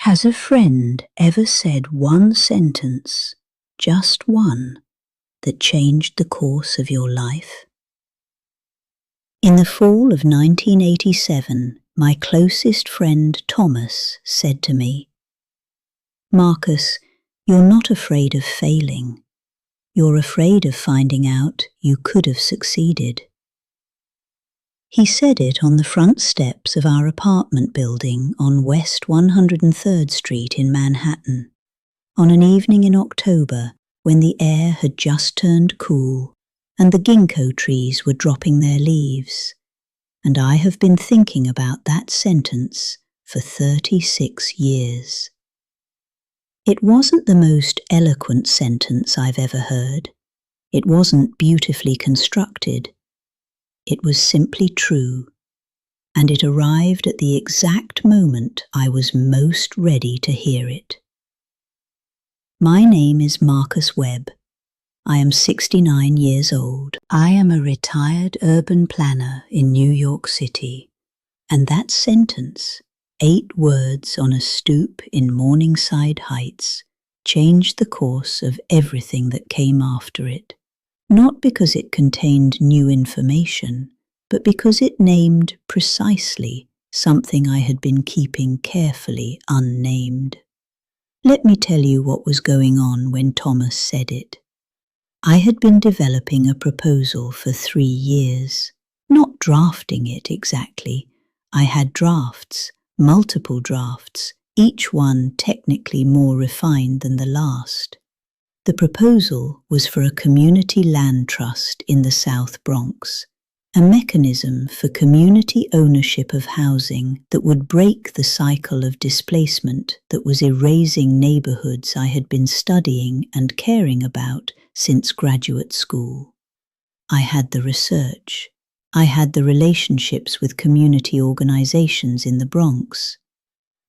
Has a friend ever said one sentence, just one, that changed the course of your life? In the fall of 1987, my closest friend Thomas said to me, "Marcus, you're not afraid of failing. You're afraid of finding out you could have succeeded." He said it on the front steps of our apartment building on West 103rd Street in Manhattan, on an evening in October when the air had just turned cool and the ginkgo trees were dropping their leaves, and I have been thinking about that sentence for 36 years. It wasn't the most eloquent sentence I've ever heard. It wasn't beautifully constructed. It was simply true, and it arrived at the exact moment I was most ready to hear it. My name is Marcus Webb. I am 69 years old. I am a retired urban planner in New York City, and that sentence, 8 words on a stoop in Morningside Heights, changed the course of everything that came after it. Not because it contained new information, but because it named precisely something I had been keeping carefully unnamed. Let me tell you what was going on when Thomas said it. I had been developing a proposal for 3 years, not drafting it exactly. I had drafts, multiple drafts, each one technically more refined than the last. The proposal was for a community land trust in the South Bronx, a mechanism for community ownership of housing that would break the cycle of displacement that was erasing neighborhoods I had been studying and caring about since graduate school. I had the research. I had the relationships with community organizations in the Bronx.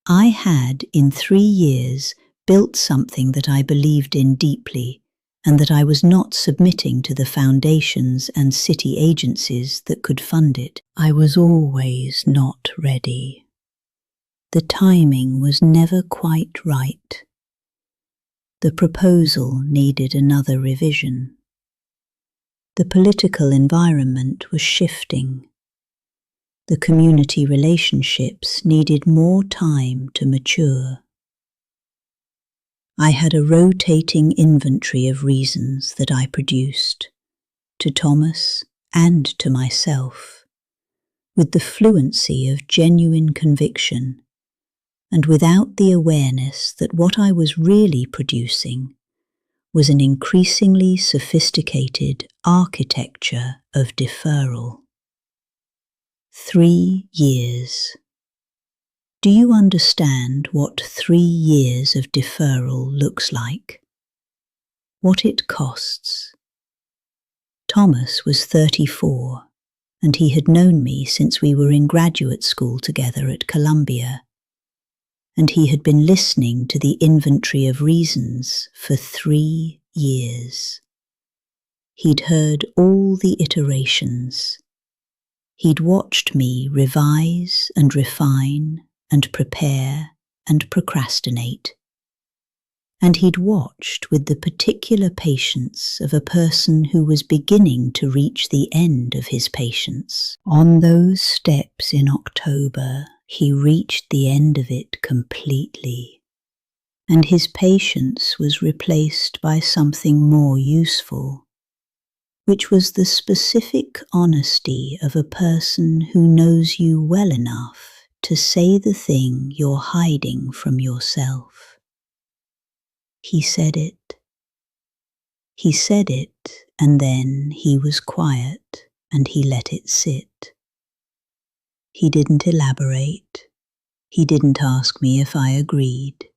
I had, in 3 years, built something that I believed in deeply and that I was not submitting to the foundations and city agencies that could fund it. I was always not ready. The timing was never quite right. The proposal needed another revision. The political environment was shifting. The community relationships needed more time to mature. I had a rotating inventory of reasons that I produced, to Thomas and to myself, with the fluency of genuine conviction, and without the awareness that what I was really producing was an increasingly sophisticated architecture of deferral. 3 years. Do you understand what 3 years of deferral looks like? What it costs? Thomas was 34, and he had known me since we were in graduate school together at Columbia, and he had been listening to the inventory of reasons for 3 years. He'd heard all the iterations. He'd watched me revise and refine and prepare and procrastinate. And he'd watched with the particular patience of a person who was beginning to reach the end of his patience. On those steps in October, he reached the end of it completely, and his patience was replaced by something more useful, which was the specific honesty of a person who knows you well enough to say the thing you're hiding from yourself. He said it. He said it, and then he was quiet and he let it sit. He didn't elaborate. He didn't ask me if I agreed.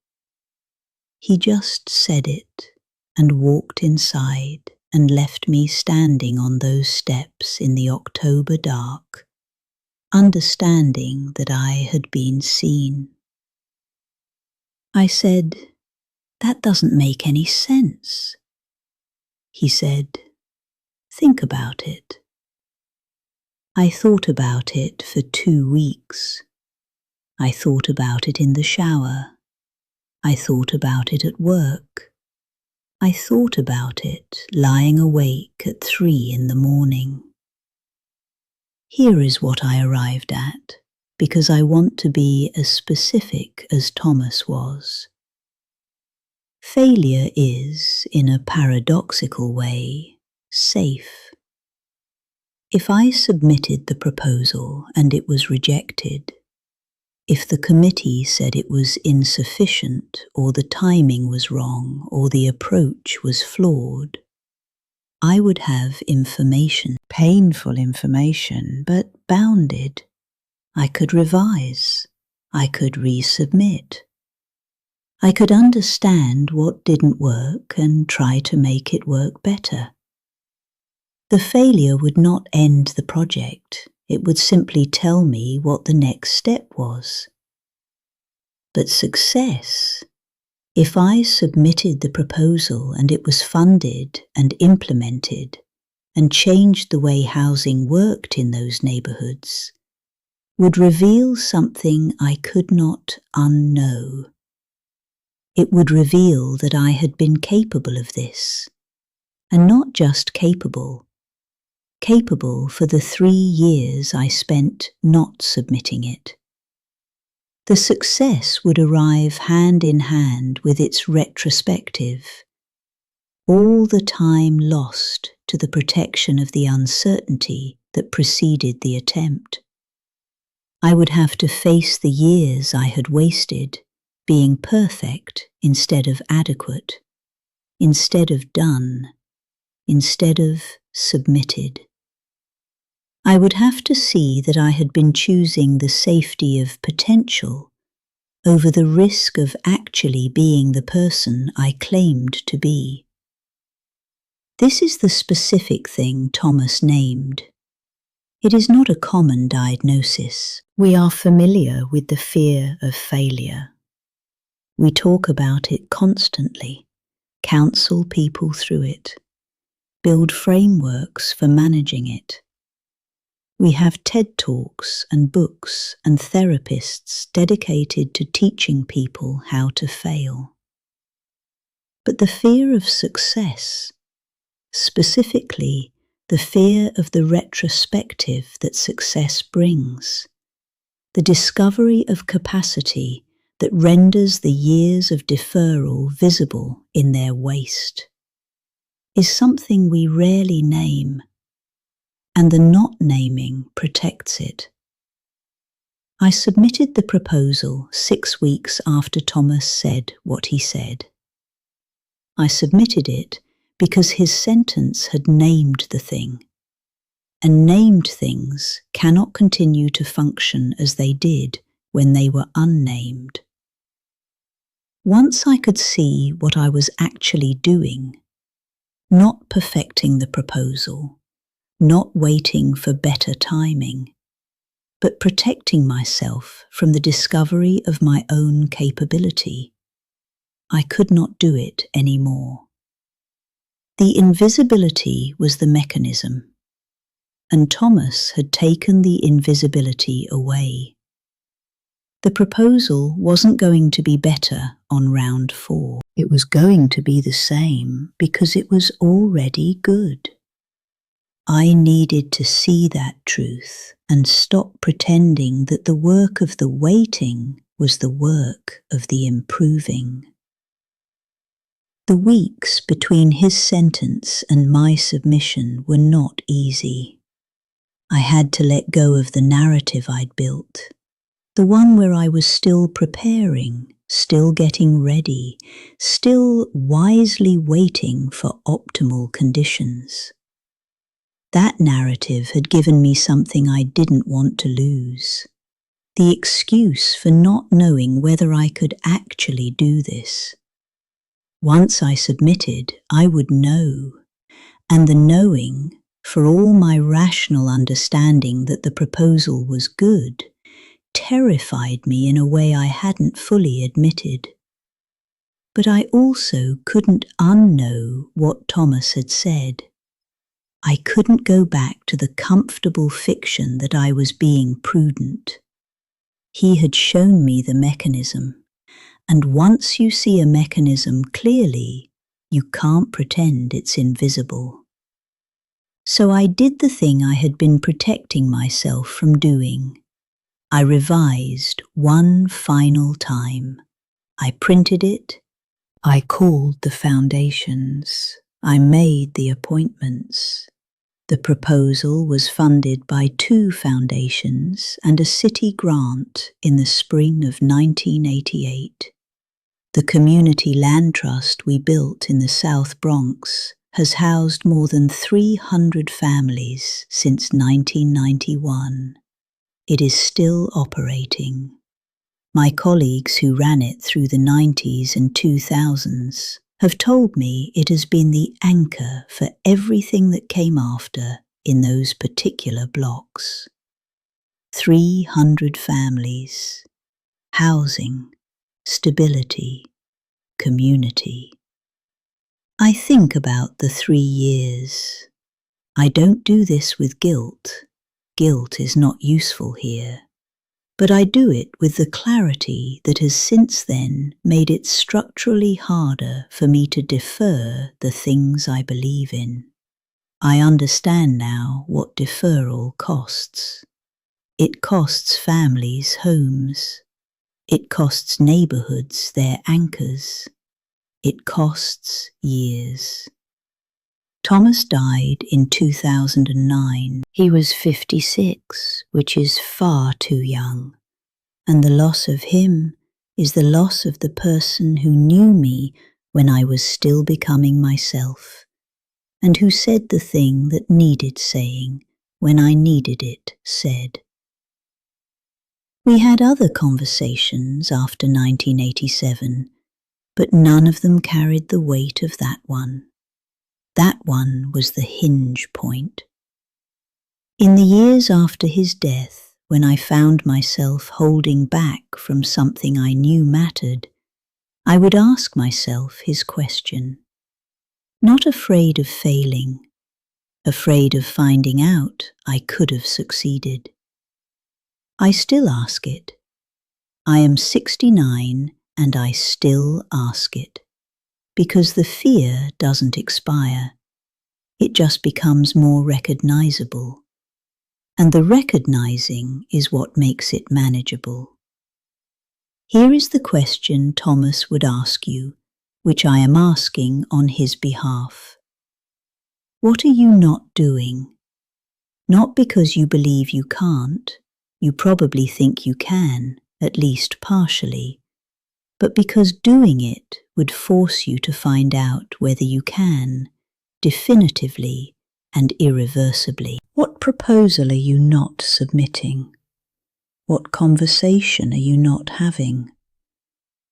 He just said it and walked inside and left me standing on those steps in the October dark, understanding that I had been seen. I said, "That doesn't make any sense." He said, "Think about it." I thought about it for 2 weeks. I thought about it in the shower. I thought about it at work. I thought about it lying awake at 3 in the morning. Here is what I arrived at, because I want to be as specific as Thomas was. Failure is, in a paradoxical way, safe. If I submitted the proposal and it was rejected, if the committee said it was insufficient, or the timing was wrong, or the approach was flawed, I would have information, painful information, but bounded. I could revise. I could resubmit. I could understand what didn't work and try to make it work better. The failure would not end the project. It would simply tell me what the next step was. But success, if I submitted the proposal and it was funded and implemented and changed the way housing worked in those neighborhoods, would reveal something I could not unknow. It would reveal that I had been capable of this, and not just capable for the 3 years I spent not submitting it. The success would arrive hand in hand with its retrospective, all the time lost to the protection of the uncertainty that preceded the attempt. I would have to face the years I had wasted being perfect instead of adequate, instead of done, instead of submitted. I would have to see that I had been choosing the safety of potential over the risk of actually being the person I claimed to be. This is the specific thing Thomas named. It is not a common diagnosis. We are familiar with the fear of failure. We talk about it constantly, counsel people through it, build frameworks for managing it. We have TED Talks and books and therapists dedicated to teaching people how to fail. But the fear of success, specifically the fear of the retrospective that success brings, the discovery of capacity that renders the years of deferral visible in their waste, is something we rarely name, and the not naming protects it. I submitted the proposal 6 weeks after Thomas said what he said. I submitted it because his sentence had named the thing, and named things cannot continue to function as they did when they were unnamed. Once I could see what I was actually doing, not perfecting the proposal, not waiting for better timing, but protecting myself from the discovery of my own capability, I could not do it anymore. The invisibility was the mechanism, and Thomas had taken the invisibility away. The proposal wasn't going to be better on round 4. It was going to be the same because it was already good. I needed to see that truth and stop pretending that the work of the waiting was the work of the improving. The weeks between his sentence and my submission were not easy. I had to let go of the narrative I'd built, the one where I was still preparing, still getting ready, still wisely waiting for optimal conditions. That narrative had given me something I didn't want to lose, the excuse for not knowing whether I could actually do this. Once I submitted, I would know, and the knowing, for all my rational understanding that the proposal was good, terrified me in a way I hadn't fully admitted. But I also couldn't unknow what Thomas had said. I couldn't go back to the comfortable fiction that I was being prudent. He had shown me the mechanism, And once you see a mechanism clearly, you can't pretend it's invisible. So I did the thing I had been protecting myself from doing. I revised one final time. I printed it. I called the foundations. I made the appointments. The proposal was funded by 2 foundations and a city grant in the spring of 1988. The community land trust we built in the South Bronx has housed more than 300 families since 1991. It is still operating. My colleagues who ran it through the 90s and 2000s have told me it has been the anchor for everything that came after in those particular blocks. 300 families, housing, stability, community. I think about the 3 years. I don't do this with guilt. Guilt is not useful here. But I do it with the clarity that has since then made it structurally harder for me to defer the things I believe in. I understand now what deferral costs. It costs families homes. It costs neighborhoods their anchors. It costs years. Thomas died in 2009. He was 56, which is far too young. And the loss of him is the loss of the person who knew me when I was still becoming myself, and who said the thing that needed saying when I needed it said. We had other conversations after 1987, but none of them carried the weight of that one. That one was the hinge point. In the years after his death, when I found myself holding back from something I knew mattered, I would ask myself his question. Not afraid of failing, afraid of finding out I could have succeeded. I still ask it. I am 69 and I still ask it. Because the fear doesn't expire. It just becomes more recognizable. And the recognizing is what makes it manageable. Here is the question Thomas would ask you, which I am asking on his behalf. What are you not doing? Not because you believe you can't, you probably think you can, at least partially, but because doing it would force you to find out whether you can, definitively and irreversibly. What proposal are you not submitting? What conversation are you not having?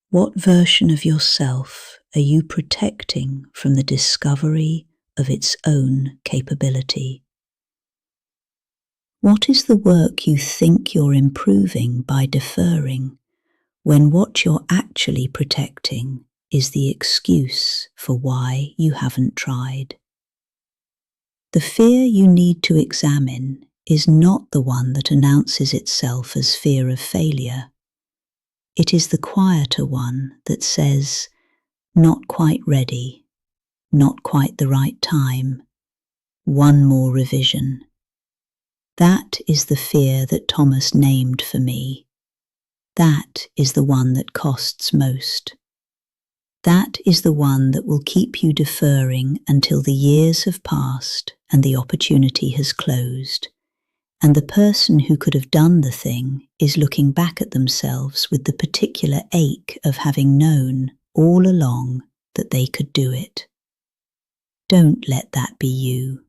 What version of yourself are you protecting from the discovery of its own capability? What is the work you think you're improving by deferring, when what you're actually protecting is the excuse for why you haven't tried? The fear you need to examine is not the one that announces itself as fear of failure. It is the quieter one that says, not quite ready, not quite the right time, one more revision. That is the fear that Thomas named for me. That is the one that costs most. That is the one that will keep you deferring until the years have passed and the opportunity has closed, and the person who could have done the thing is looking back at themselves with the particular ache of having known all along that they could do it. Don't let that be you.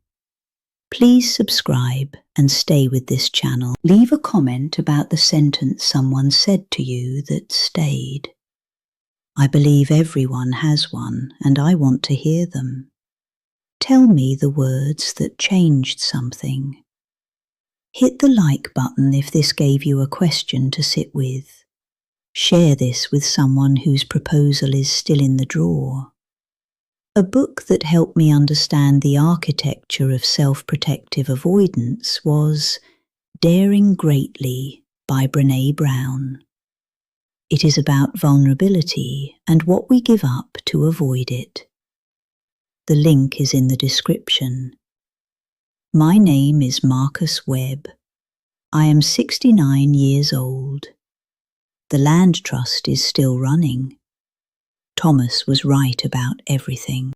Please subscribe and stay with this channel. Leave a comment about the sentence someone said to you that stayed. I believe everyone has one, and I want to hear them. Tell me the words that changed something. Hit the like button if this gave you a question to sit with. Share this with someone whose proposal is still in the drawer. A book that helped me understand the architecture of self-protective avoidance was Daring Greatly by Brené Brown. It is about vulnerability and what we give up to avoid it. The link is in the description. My name is Marcus Webb. I am 69 years old. The land trust is still running. Thomas was right about everything.